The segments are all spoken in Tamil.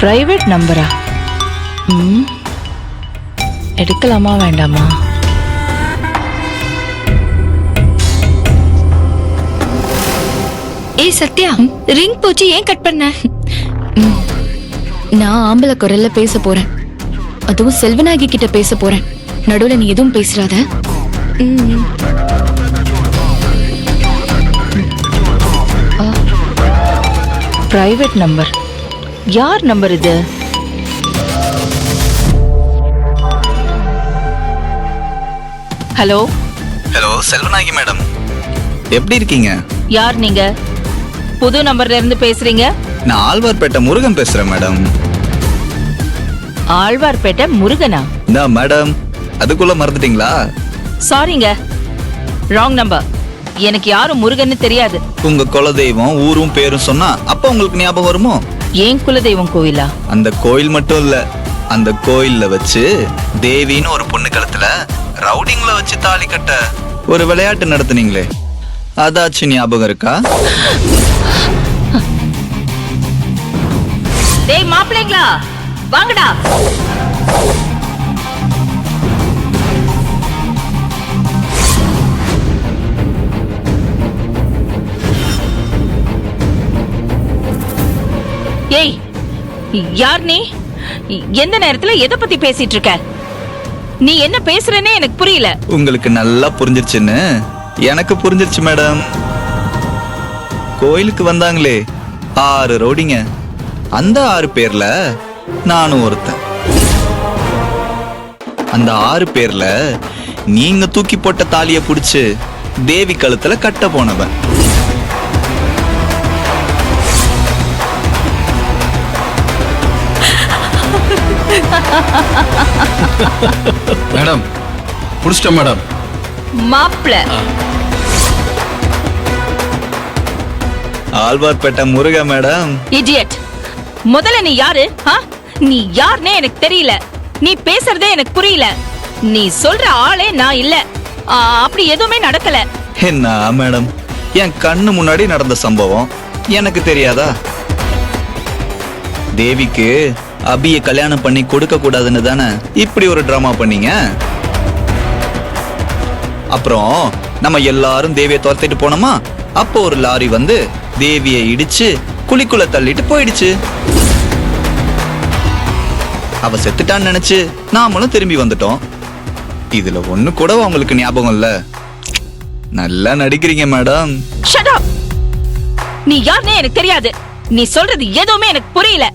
பிரைவேட் நம்பரா? எடுக்கலாமா வேண்டாமா? ஏய் சத்யா, ரிங் போச்சு, ஏன் கட் பண்ண? நான் ஆம்பளை குரல்ல பேச போறேன், அதுவும் செல்வநாயகி கிட்ட பேச போறேன். நடுவுல நீ எதுவும் பேசுறாத. Private number. யார் நம்பர் இது? ஹலோ ஹலோ செல்வநாயகி மேடம், எப்படி இருக்கீங்க? யார் நீங்க? புது நம்பர்ல இருந்து பேசுறீங்க? நான் ஆழ்வார்பேட்டை முருகன் பேசுறேன் மேடம். ஆழ்வார்பேட்டை முருகனா? மேடம், அதுக்குள்ள மறந்துட்டீங்களா? சாரிங்க, ராங் நம்பர். எனக்கு யாரும் முருகன்னு தெரியாது. உங்க குலதெய்வம் ஊரும் பேரும் சொன்னா அப்ப உங்களுக்கு ஞாபகம் வருமோ? ஏன் குலதெய்வம் கோவிலா? அந்த கோயில் மட்டும் இல்ல, அந்த கோயில்ல வச்சு தேவின்னு ஒரு பொண்ணு கழுத்துல ரவுடிங்ல வச்சு தாலி கட்ட ஒரு விளையாட்டு நடத்துனீங்களே, அதாச்சும் ஞாபகம் இருக்கா? டேய் மாப்பிள்ளைங்களா, வாங்கடா. ஏய், யார் நீ? எந்த நேரத்துல எதை பத்தி பேசிட்டு இருக்க? நீ என்ன பேசுறேன்னே எனக்கு புரியல. உங்களுக்கு நல்லா புரிஞ்சிருச்சுன்னு எனக்கு புரிஞ்சிருச்சு மேடம். கோயிலுக்கு வந்தாங்களே 6 ரவுடிங்க, அந்த 6 பேர்ல நானும் ஒருத்தன். அந்த 6 பேர்ல நீங்க தூக்கி போட்ட தாலிய புடிச்சு தேவி கழுத்துல கட்ட போனவன். மேடம் புடிச்சிட்டேன் மேடம். மாப்பிள ஆழ்வார்பேட்டை முருக மேடம். இடியட், முதல்ல நீ யாரு? நீ யாருன்னே எனக்கு தெரியல. நீ பேசுறதே எனக்கு புரியல. நீ சொல்ற ஆளே நான் இல்ல. அப்படி எதுவுமே நடக்கல. என்ன மேடம், என் கண்ணு முன்னாடி நடந்த சம்பவம் எனக்கு தெரியாதா? தேவிக்கு அபிய கல்யாணம் பண்ணி கொடுக்க கூடாதுன்னு தானே இப்படி ஒரு டிராமா பண்ணீங்க. அப்புறம் நம்ம எல்லாரும் தேவியை துரத்திட்டு போனோமா, அப்போ ஒரு லாரி வந்து தேவியை இடிச்சு குழிக்குள்ள தள்ளிட்டு போயிடுச்சு. அவ செத்துட்டான்னு நினைச்சு நாமளும் திரும்பி வந்துட்டோம். இதுல ஒண்ணு கூட உங்களுக்கு ஞாபகம் இல்ல? நல்லா நடிக்கிறீங்க மேடம். Shut up. நீ யாருன்னே எனக்கு தெரியாது. நீ சொல்றது எதுவுமே எனக்கு புரியல.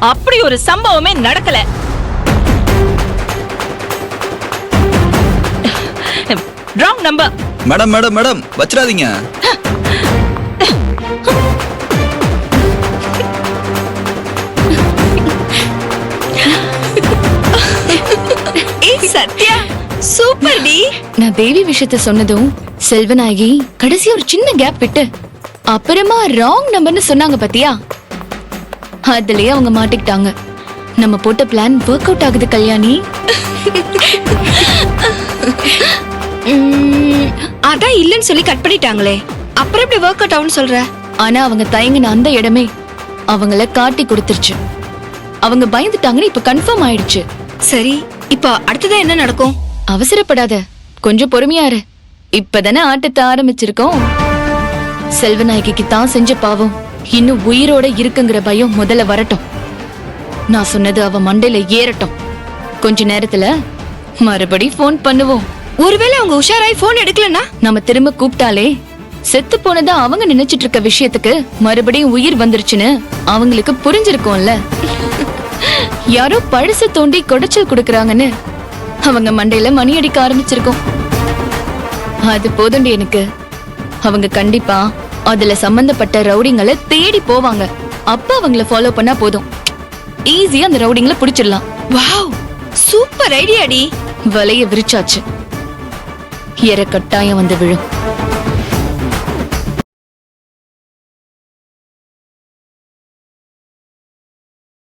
அப்படி ஒரு சம்பவமே நடக்கல. Wrong number. Madam madam madam, வச்சிடாதீங்க. ஏய் சத்யா, சூப்பர் டி. நான் தேவி விஷயத்த சொன்னதும் செல்வநாயகி கடைசி ஒரு சின்ன கேப் விட்டு அப்புறமா ராங் நம்பர்னு சொன்னாங்க பாத்தியா? அதுலயே அவங்க மாட்டிக்கிட்டாங்க. நம்ம போட்ட பிளான் வொர்க் அவுட் ஆகுது கல்யாணி. அதான் இல்லன்னு சொல்லி கட் பண்ணிட்டாங்களே, அப்புறம் எப்படி வொர்க் அவுட் ஆகும்னு சொல்ற? ஆனா அவங்க தயங்கின அந்த இடமே அவங்கள காட்டி கொடுத்துருச்சு. அவங்க பயந்துட்டாங்கன்னு இப்ப கன்ஃபார்ம் ஆயிடுச்சு. சரி, இப்போ அடுத்ததான் என்ன நடக்கும்? அவசரப்படாத, கொஞ்சம் பொறுமையா இரு. இப்பதானே ஆட்டத்தை ஆரம்பிச்சிருக்கோம். செல்வநாயகிக்கு தான் செஞ்ச பாவம் இன்னும் உயிரோட இருக்குங்கிற பயம் முதல்ல வரட்டும். நான் சொன்னது அவ மண்டையில ஏறட்டும். கொஞ்ச நேரத்துல மறுபடி போன் பண்ணுவோம். ஒருவேளை அவங்க உஷாராய் போன் எடுக்கலனா நம்ம திரும்ப கூப்பிட்டாலே செத்து போனதா அவங்க நினைச்சிட்டு இருக்க விஷயத்துக்கு மறுபடியும் உயிர் வந்துருச்சுன்னு அவங்களுக்கு புரிஞ்சிருக்கும்ல. யாரோ பழச தோண்டி கொடைச்சல் கொடுக்கறாங்கன்னு அவங்க மண்டையில மணி அடிக்க ஆரம்பிச்சிருக்கோம். அது போதுண்டி எனக்கு. அவங்க கண்டிப்பா அதுல சம்பந்தப்பட்ட ரவுடிங்களை தேடி போவாங்க. அப்ப அவங்கள ஃபாலோ பண்ணா போதும், ஈஸியா அந்த ரவுடிங்களை பிடிச்சிடலாம். வாவ், சூப்பர் ஐடியா டி. வலைய விரிச்சாச்சு, எர கட்டாயம் வந்து விழும்.